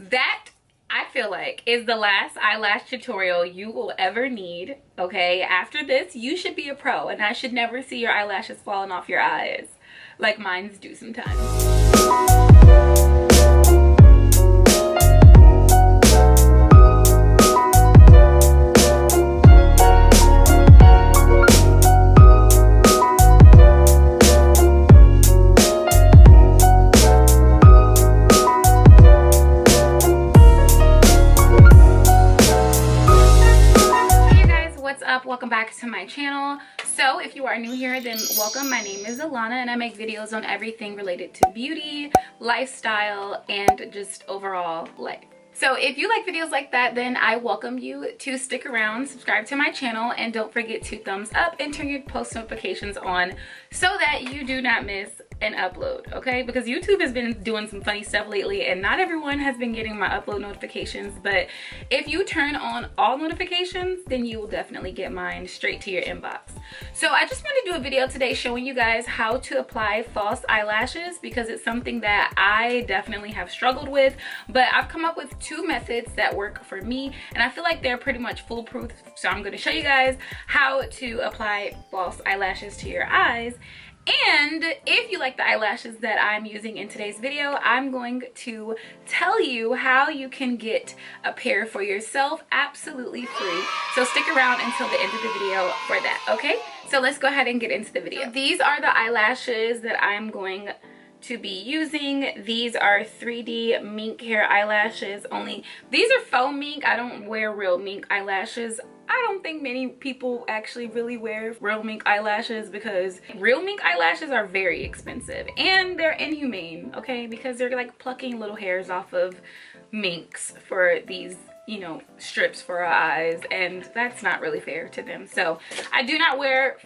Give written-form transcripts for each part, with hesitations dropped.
that I feel like is the last eyelash tutorial you will ever need. Okay, after this you should be a pro, and I should never see your eyelashes falling off your eyes like mine's do sometimes. Welcome back to my channel. So if you are new here, then welcome. My name is Alana and I make videos on everything related to beauty, lifestyle, and just overall life. So if you like videos like that, then I welcome you to stick around, subscribe to my channel, and don't forget to thumbs up and turn your post notifications on so that you do not miss an upload, okay? Because YouTube has been doing some funny stuff lately and not everyone has been getting my upload notifications, but if you turn on all notifications, then you will definitely get mine straight to your inbox. So I just want to do a video today showing you guys how to apply false eyelashes, because it's something that I definitely have struggled with, but I've come up with two methods that work for me and I feel like they're pretty much foolproof. So I'm going to show you guys how to apply false eyelashes to your eyes. And if you like the eyelashes that I'm using in today's video, I'm going to tell you how you can get a pair for yourself absolutely free. So stick around until the end of the video for that, okay? So let's go ahead and get into the video. So these are the eyelashes that I'm going to be using. These are 3D mink hair eyelashes only. These are faux mink. I don't wear real mink eyelashes. I don't think many people actually really wear real mink eyelashes because real mink eyelashes are very expensive and they're inhumane, okay? Because they're like plucking little hairs off of minks for these, you know, strips for our eyes, and that's not really fair to them. So I do not wear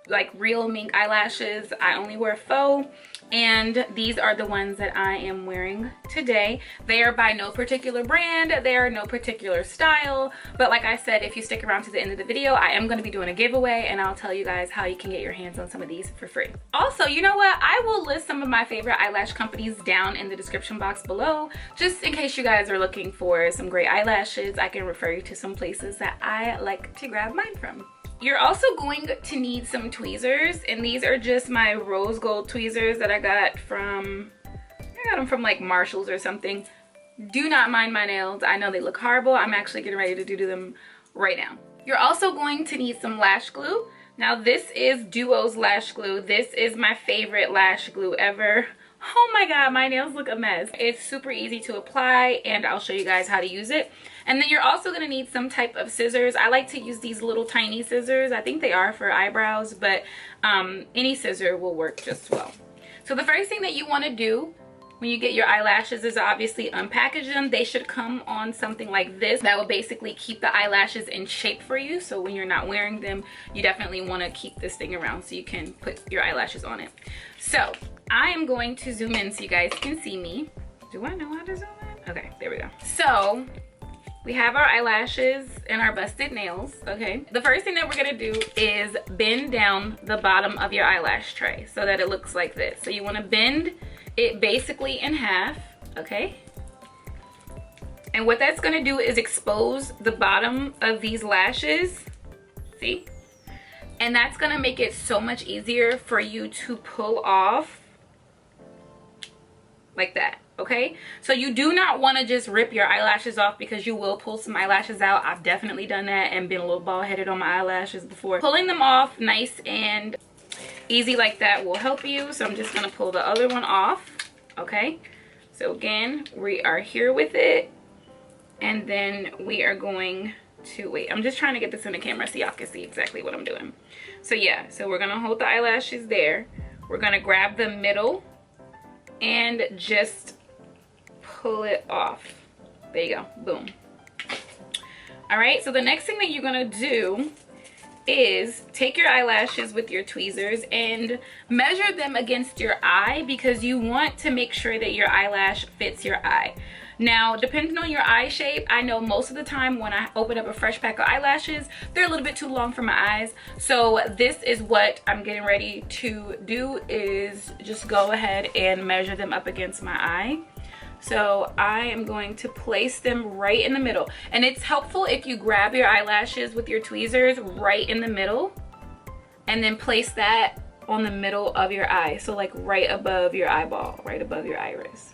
like real mink eyelashes. I only wear faux, and these are the ones that I am wearing today. They are by no particular brand, they are no particular style, but like I said, if you stick around to the end of the video, I am going to be doing a giveaway and I'll tell you guys how you can get your hands on some of these for free. Also, you know what, I will list some of my favorite eyelash companies down in the description box below, just in case you guys are looking for some great eyelashes. I can refer you to some places that I like to grab mine from. You're also going to need some tweezers, and these are just my rose gold tweezers that I got them from like Marshalls or something. Do not mind my nails. I know they look horrible. I'm actually getting ready to do them right now. You're also going to need some lash glue. Now this is Duo's lash glue. This is my favorite lash glue ever. Oh my god, my nails look a mess. It's super easy to apply and I'll show you guys how to use it. And then you're also going to need some type of scissors. I like to use these little tiny scissors. I think they are for eyebrows, but any scissor will work just well. So the first thing that you want to do when you get your eyelashes is obviously unpackage them. They should come on something like this that will basically keep the eyelashes in shape for you. So when you're not wearing them, you definitely want to keep this thing around so you can put your eyelashes on it. So I am going to zoom in so you guys can see me. Do I know how to zoom in? Okay, there we go. So we have our eyelashes and our busted nails, okay? The first thing that we're gonna do is bend down the bottom of your eyelash tray so that it looks like this. So you wanna bend it basically in half, okay? And what that's gonna do is expose the bottom of these lashes, see? And that's gonna make it so much easier for you to pull off like that. Okay, so you do not want to just rip your eyelashes off because you will pull some eyelashes out. I've definitely done that and been a little bald headed on my eyelashes before. Pulling them off nice and easy like that will help you. So I'm just going to pull the other one off. Okay, so again, we are here with it, and then we are going to wait. I'm just trying to get this in the camera so y'all can see exactly what I'm doing. So yeah, so we're going to hold the eyelashes there. We're going to grab the middle and just pull it off. There you go, boom. All right, so the next thing that you're gonna do is take your eyelashes with your tweezers and measure them against your eye, because you want to make sure that your eyelash fits your eye. Now, depending on your eye shape, I know most of the time when I open up a fresh pack of eyelashes, they're a little bit too long for my eyes. So this is what I'm getting ready to do, is just go ahead and measure them up against my eye. So I am going to place them right in the middle. And it's helpful if you grab your eyelashes with your tweezers right in the middle and then place that on the middle of your eye. So like right above your eyeball, right above your iris.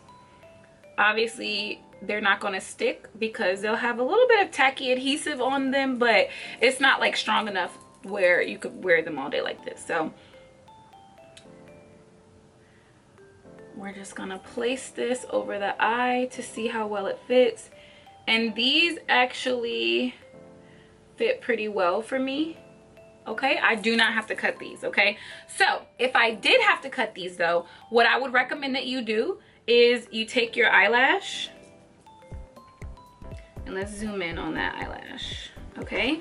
Obviously, they're not going to stick because they'll have a little bit of tacky adhesive on them, but it's not like strong enough where you could wear them all day like this. So we're just gonna place this over the eye to see how well it fits. And these actually fit pretty well for me. Okay, I do not have to cut these. Okay, so if I did have to cut these though, what I would recommend that you do is you take your eyelash, and let's zoom in on that eyelash. Okay,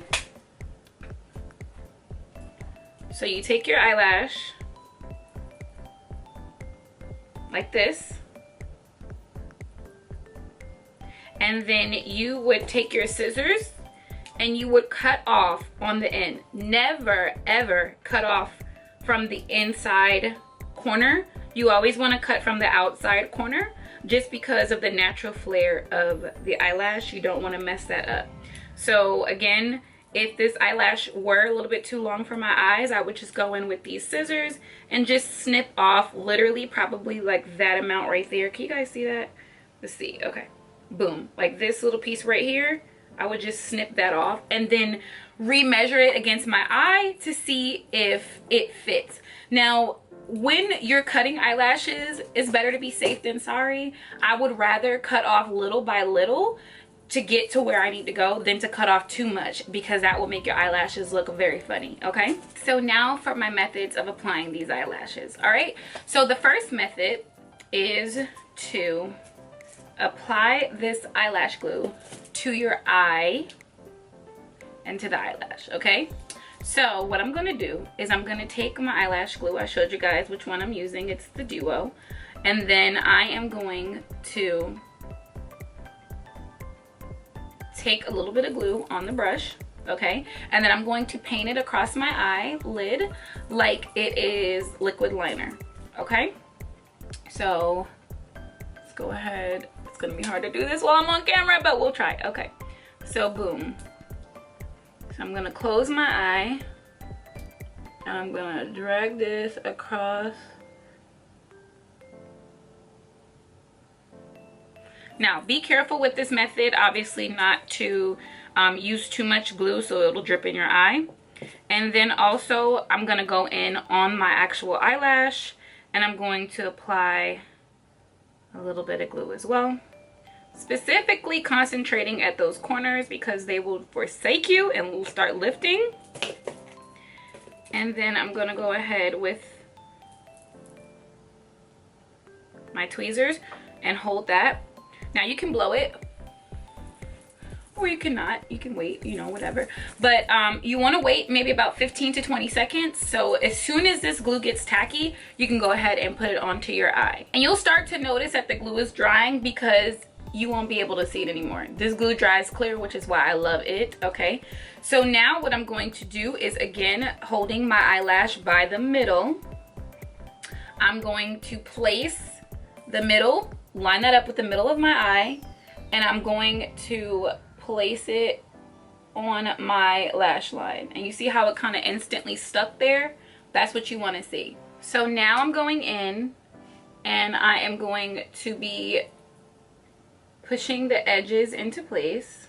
so you take your eyelash like this, and then you would take your scissors and you would cut off on the end. Never ever cut off from the inside corner. You always want to cut from the outside corner, just because of the natural flare of the eyelash. You don't want to mess that up. So again, if this eyelash were a little bit too long for my eyes, I would just go in with these scissors and just snip off literally probably like that amount right there. Can you guys see that? Let's see. Okay, boom, like this little piece right here. I would just snip that off and then remeasure it against my eye to see if it fits. Now, when you're cutting eyelashes, it's better to be safe than sorry. I would rather cut off little by little to get to where I need to go than to cut off too much, because that will make your eyelashes look very funny. Okay, so now for my methods of applying these eyelashes. All right, so the first method is to apply this eyelash glue to your eye and to the eyelash. Okay, so what I'm gonna do is I'm gonna take my eyelash glue. I showed you guys which one I'm using. It's the Duo. And then I am going to take a little bit of glue on the brush, okay, and then I'm going to paint it across my eyelid like it is liquid liner. Okay, so let's go ahead. It's gonna be hard to do this while I'm on camera, but we'll try. Okay, so boom. So I'm gonna close my eye and I'm gonna drag this across. Now, be careful with this method, obviously not to use too much glue so it'll drip in your eye. And then also, I'm gonna go in on my actual eyelash and I'm going to apply a little bit of glue as well. Specifically concentrating at those corners because they will forsake you and will start lifting. And then I'm gonna go ahead with my tweezers and hold that. Now you can blow it or you cannot, you can wait, you know, whatever. But you want to wait maybe about 15 to 20 seconds. So as soon as this glue gets tacky, you can go ahead and put it onto your eye. And you'll start to notice that the glue is drying because you won't be able to see it anymore. This glue dries clear, which is why I love it. Okay, so now what I'm going to do is, again, holding my eyelash by the middle, I'm going to place the middle, line that up with the middle of my eye, and I'm going to place it on my lash line. And you see how it kind of instantly stuck there? That's what you want to see. So now I'm going in and I am going to be pushing the edges into place.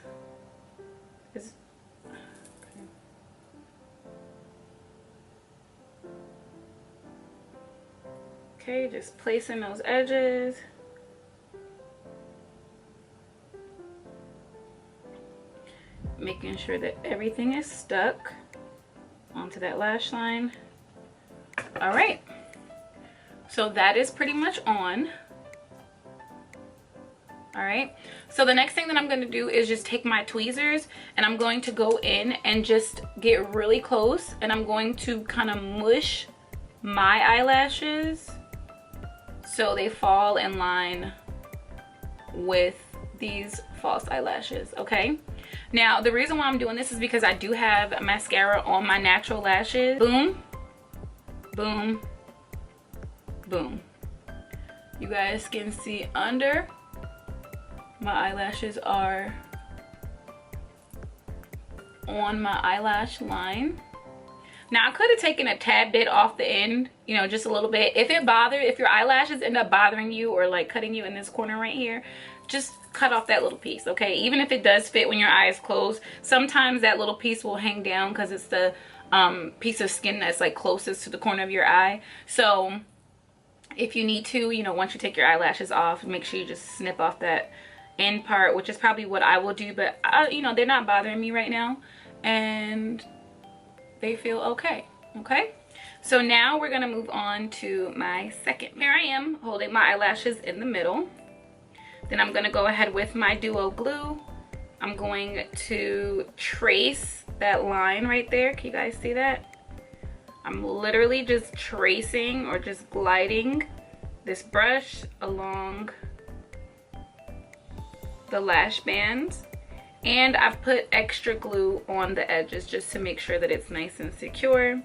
Okay, just placing those edges. Making sure that everything is stuck onto that lash line. All right, so that is pretty much on. All right, so the next thing that I'm going to do is just take my tweezers and I'm going to go in and just get really close, and I'm going to kind of mush my eyelashes so they fall in line with these false eyelashes. Okay, now the reason why I'm doing this is because I do have mascara on my natural lashes. Boom, boom, boom. You guys can see under My eyelashes are on my eyelash line. Now I could have taken a tad bit off the end, you know, just a little bit. If your eyelashes end up bothering you or like cutting you in this corner right here, just cut off that little piece, okay? Even if it does fit when your eye is closed, sometimes that little piece will hang down because it's the piece of skin that's like closest to the corner of your eye. So if you need to, you know, once you take your eyelashes off, make sure you just snip off that end part, which is probably what I will do, but you know, they're not bothering me right now and they feel okay. Okay, so now we're gonna move on to my second. Here I am holding my eyelashes in the middle. Then I'm gonna go ahead with my duo glue. I'm going to trace that line right there. Can you guys see that? I'm literally just tracing or just gliding this brush along the lash bands. And I've put extra glue on the edges just to make sure that it's nice and secure.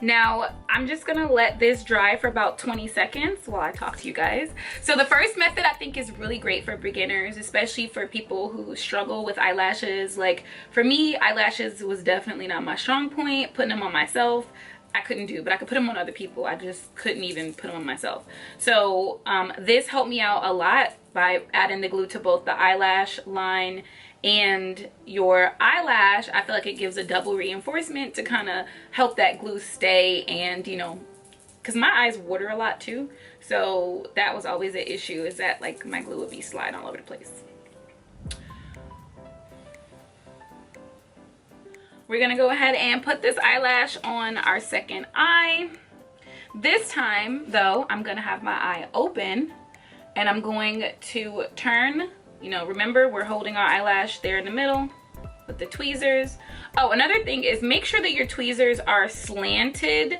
Now, I'm just gonna let this dry for about 20 seconds while I talk to you guys. So the first method I think is really great for beginners, especially for people who struggle with eyelashes. Like for me, eyelashes was definitely not my strong point. Putting them on myself, I couldn't do, but I could put them on other people. I just couldn't even put them on myself. So this helped me out a lot by adding the glue to both the eyelash line and your eyelash. I feel like it gives a double reinforcement to kind of help that glue stay. And you know, because my eyes water a lot too, so that was always an issue, is that like my glue would be sliding all over the place. We're gonna go ahead and put this eyelash on our second eye. This time though, I'm gonna have my eye open and I'm going to turn, you know, remember we're holding our eyelash there in the middle with the tweezers. Oh, another thing is make sure that your tweezers are slanted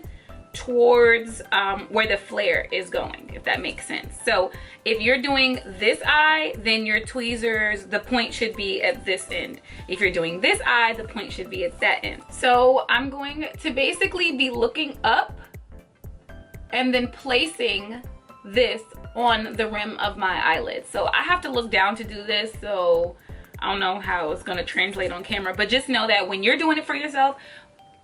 towards where the flare is going, if that makes sense. So if you're doing this eye, then your tweezers, the point should be at this end. If you're doing this eye, the point should be at that end. So I'm going to basically be looking up and then placing this on the rim of my eyelid. So I have to look down to do this, so I don't know how it's going to translate on camera, but just know that when you're doing it for yourself,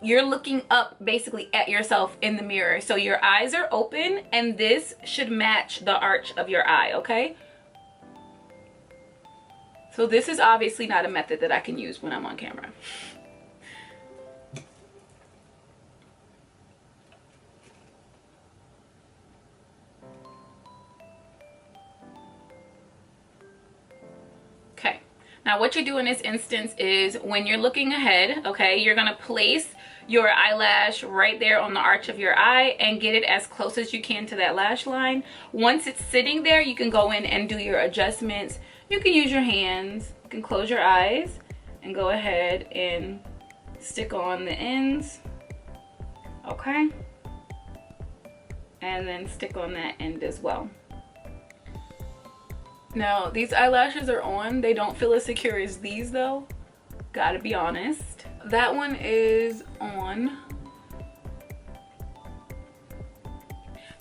you're looking up basically at yourself in the mirror. So your eyes are open and this should match the arch of your eye, okay? So this is obviously not a method that I can use when I'm on camera. Okay, now what you do in this instance is when you're looking ahead, okay, you're gonna place your eyelash right there on the arch of your eye and get it as close as you can to that lash line. Once it's sitting there, you can go in and do your adjustments. You can use your hands, you can close your eyes and go ahead and stick on the ends, okay? And then stick on that end as well. Now, these eyelashes are on. They don't feel as secure as these though, gotta be honest. That one is on.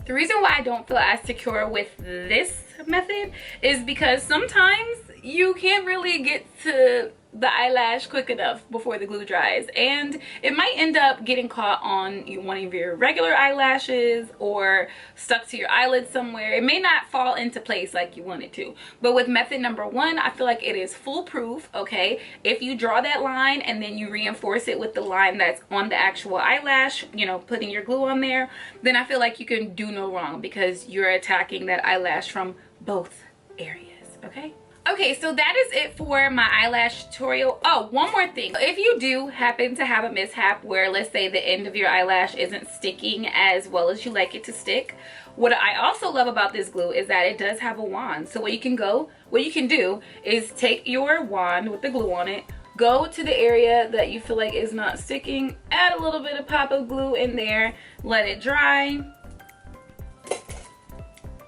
The reason why I don't feel as secure with this method is because sometimes you can't really get to the eyelash quick enough before the glue dries, and it might end up getting caught on one of your regular eyelashes or stuck to your eyelid somewhere. It may not fall into place like you want it to. But with method number one, I feel like it is foolproof, okay? If you draw that line and then you reinforce it with the line that's on the actual eyelash, you know, putting your glue on there, then I feel like you can do no wrong because you're attacking that eyelash from both areas, okay? Okay, so that is it for my eyelash tutorial. Oh, one more thing. If you do happen to have a mishap where, let's say, the end of your eyelash isn't sticking as well as you like it to stick, what I also love about this glue is that it does have a wand. So what you can do is take your wand with the glue on it, go to the area that you feel like is not sticking, add a little bit of pop of glue in there, let it dry,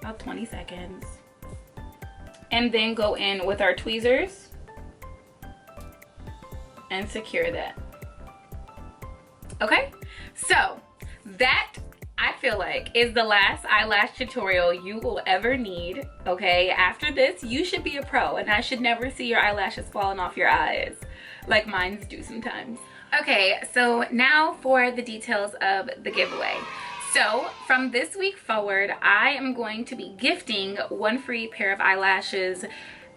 about 20 seconds. And then go in with our tweezers and secure that. Okay, so that I feel like is the last eyelash tutorial you will ever need, okay? After this, you should be a pro, and I should never see your eyelashes falling off your eyes like mine do sometimes. Okay, so now for the details of the giveaway. So from this week forward, I am going to be gifting one free pair of eyelashes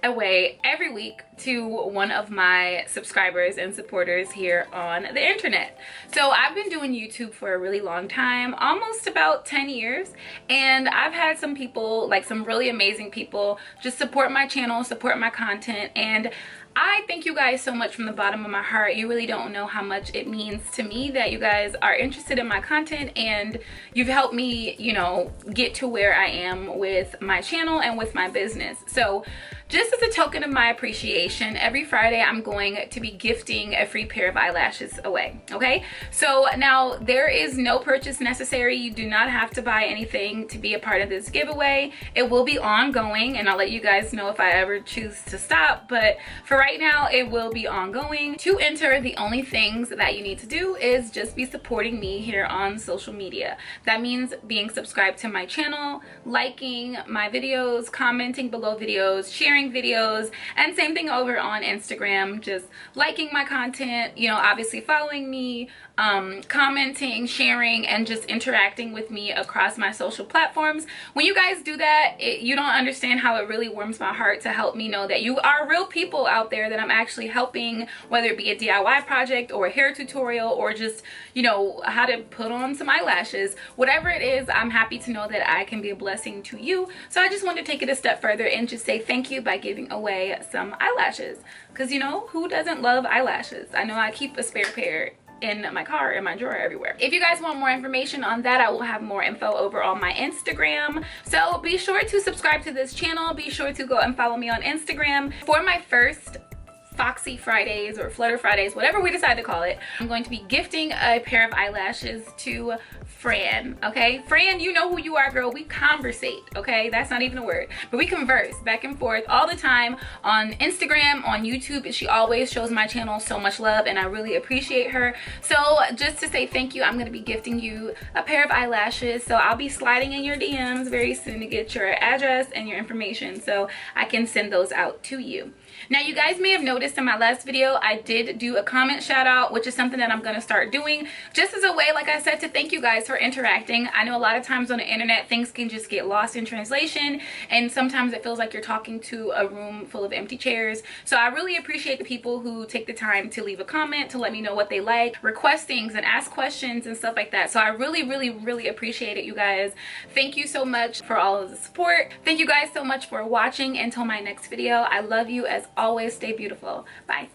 away every week to one of my subscribers and supporters here on the internet. So I've been doing YouTube for a really long time, almost about 10 years, and I've had some people, like some really amazing people, just support my channel, support my content, and I thank you guys so much from the bottom of my heart. You really don't know how much it means to me that you guys are interested in my content, and you've helped me, you know, get to where I am with my channel and with my business. So just as a token of my appreciation, every Friday I'm going to be gifting a free pair of eyelashes away, okay? So now there is no purchase necessary. You do not have to buy anything to be a part of this giveaway. It will be ongoing, and I'll let you guys know if I ever choose to stop, but for right now it will be ongoing. To enter, the only things that you need to do is just be supporting me here on social media. That means being subscribed to my channel, liking my videos, commenting below videos, sharing videos, and same thing over on Instagram, just liking my content, you know, obviously following me, commenting, sharing, and just interacting with me across my social platforms. When you guys do that, you don't understand how it really warms my heart to help me know that you are real people out there that I'm actually helping, whether it be a DIY project or a hair tutorial or just, you know, how to put on some eyelashes. Whatever it is, I'm happy to know that I can be a blessing to you. So I just wanted to take it a step further and just say thank you by giving away some eyelashes, because you know, who doesn't love eyelashes? I know I keep a spare pair in my car, in my drawer, everywhere. If you guys want more information on that, I will have more info over on my Instagram. So be sure to subscribe to this channel. Be sure to go and follow me on Instagram. For my first Foxy Fridays or Flutter Fridays, whatever we decide to call it, I'm going to be gifting a pair of eyelashes to Fran, okay? Fran, you know who you are, girl. We conversate, okay? That's not even a word, but we converse back and forth all the time on Instagram, on YouTube, and she always shows my channel so much love, and I really appreciate her. So just to say thank you, I'm gonna be gifting you a pair of eyelashes. So I'll be sliding in your DMs very soon to get your address and your information so I can send those out to you. Now, you guys may have noticed in my last video, I did do a comment shout out, which is something that I'm going to start doing just as a way, like I said, to thank you guys for interacting. I know a lot of times on the internet, things can just get lost in translation, and sometimes it feels like you're talking to a room full of empty chairs. So I really appreciate the people who take the time to leave a comment, to let me know what they like, request things and ask questions and stuff like that. So I really appreciate it, you guys. Thank you so much for all of the support. Thank you guys so much for watching. Until my next video, I love you as always. Stay beautiful. Bye.